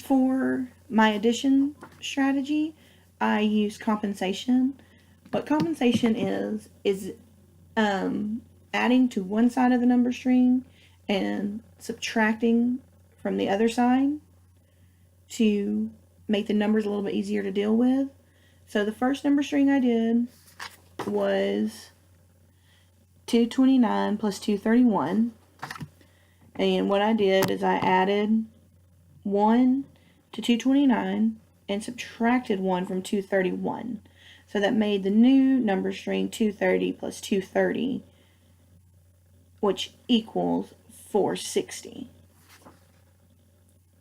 For my addition strategy, I use compensation. What compensation is adding to one side of the number string and subtracting from the other side to make the numbers a little bit easier to deal with. So the first number string I did was 229 plus 231. And what I did is I added 1 to 229 and subtracted 1 from 231. So that made the new number string 230 plus 230, which equals 460.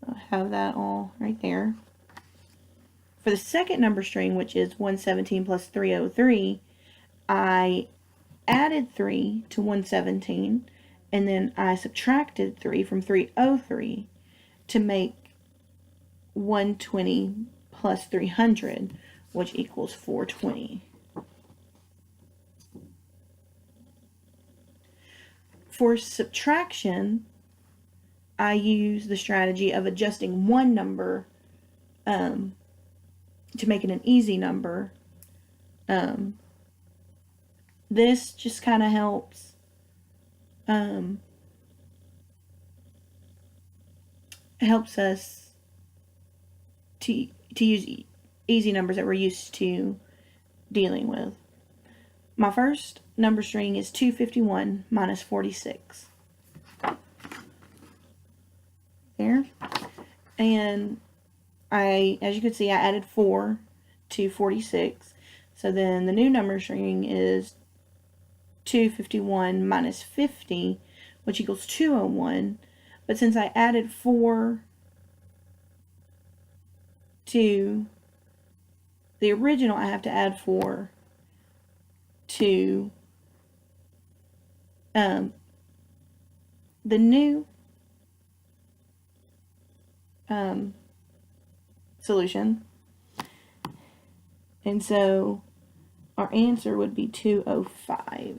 I'll have that all right there. For the second number string, which is 117 plus 303, I added 3 to 117, and then I subtracted 3 from 303 to make 120 plus 300, which equals 420. For subtraction, I use the strategy of adjusting one number to make it an easy number. This just kind of helps us to use easy numbers that we're used to dealing with. My first number string is 251 minus 46. There. And as you can see, I added 4 to 46. So then the new number string is 251 minus 50, which equals 201. But since I added 4 to the original, I have to add 4 to the new solution. And so our answer would be 205.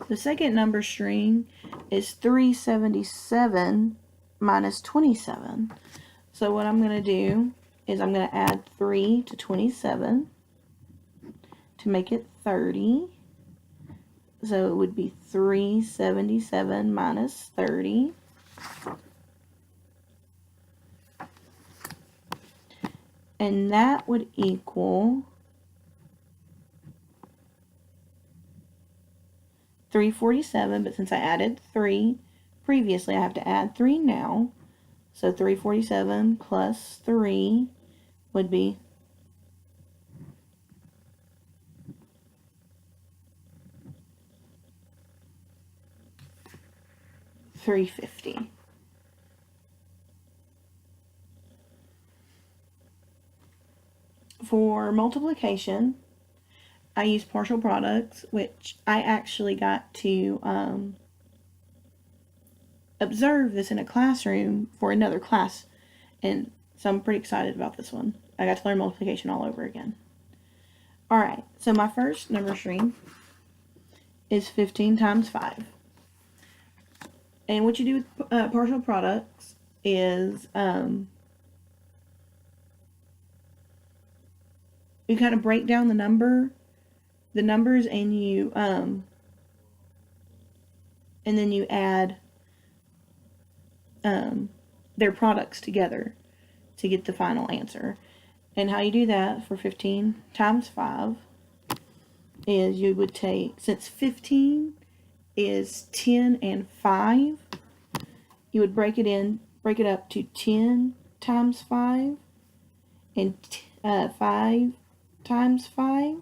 The second number string is 377 minus 27. So what I'm going to do is I'm going to add 3 to 27 to make it 30. So it would be 377 minus 30. And that would equal 347, but since I added 3 previously, I have to add 3 now. So 347 plus 3 would be 350. For multiplication, I use partial products, which I actually got to observe this in a classroom for another class, and so I'm pretty excited about this one. I got to learn multiplication all over again. Alright, so my first number string is 15 times 5. And what you do with partial products is you kind of break down the numbers, and you and then you add their products together to get the final answer. And how you do that for 15 times 5 is you would take, since 15 is 10 and 5, you would break it up to 10 times 5 and 5 times 5,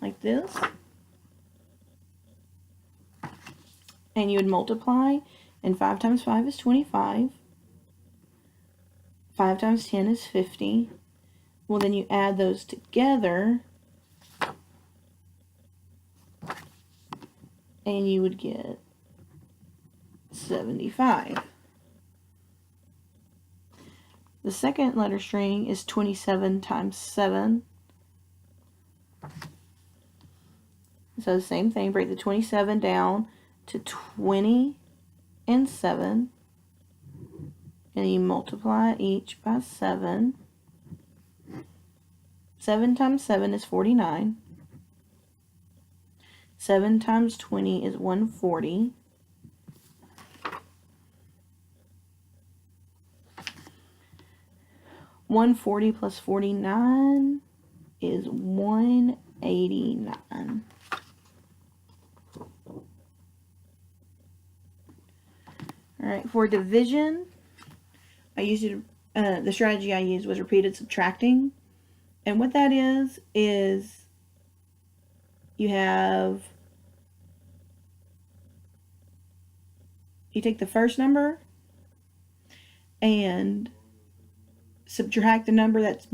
like this. And you would multiply, and 5 times 5 is 25. 5 times 10 is 50. Well, then you add those together, and you would get 75. The second letter string is 27 times 7. So the same thing, break the 27 down to 20 and 7. And you multiply each by 7. 7 times 7 is 49. 7 times 20 is 140. 140 plus 49 is 189. Alright, for division, I used the strategy I used was repeated subtracting. And what that is you take the first number and subtract the number that it's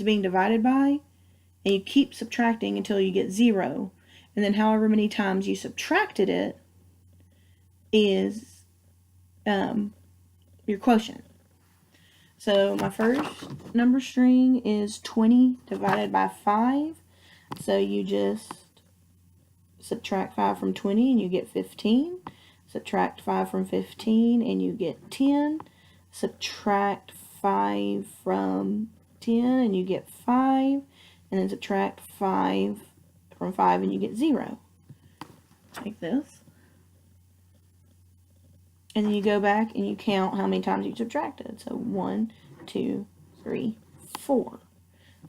being divided by, and you keep subtracting until you get 0, and then however many times you subtracted it is your quotient. So my first number string is 20 divided by 5, so you just subtract 5 from 20 and you get 15, subtract 5 from 15 and you get 10, subtract 5 from 10 and you get 5, and then subtract 5 from 5 and you get 0. Like this. And then you go back and you count how many times you subtracted. So 1, 2, 3, 4.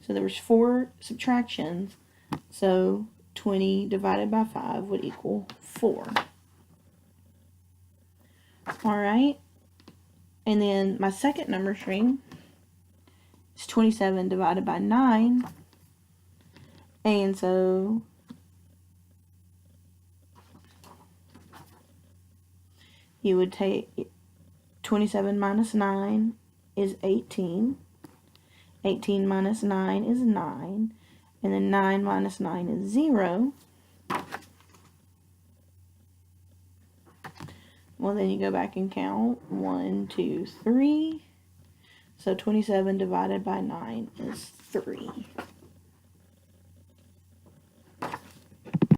So there was 4 subtractions. So 20 divided by 5 would equal 4. Alright. And then my second number string is 27 divided by 9. And so you would take 27 minus 9 is 18. 18 minus 9 is 9. And then 9 minus 9 is 0. Well, then you go back and count 1, 2, 3. So 27 divided by 9 is 3.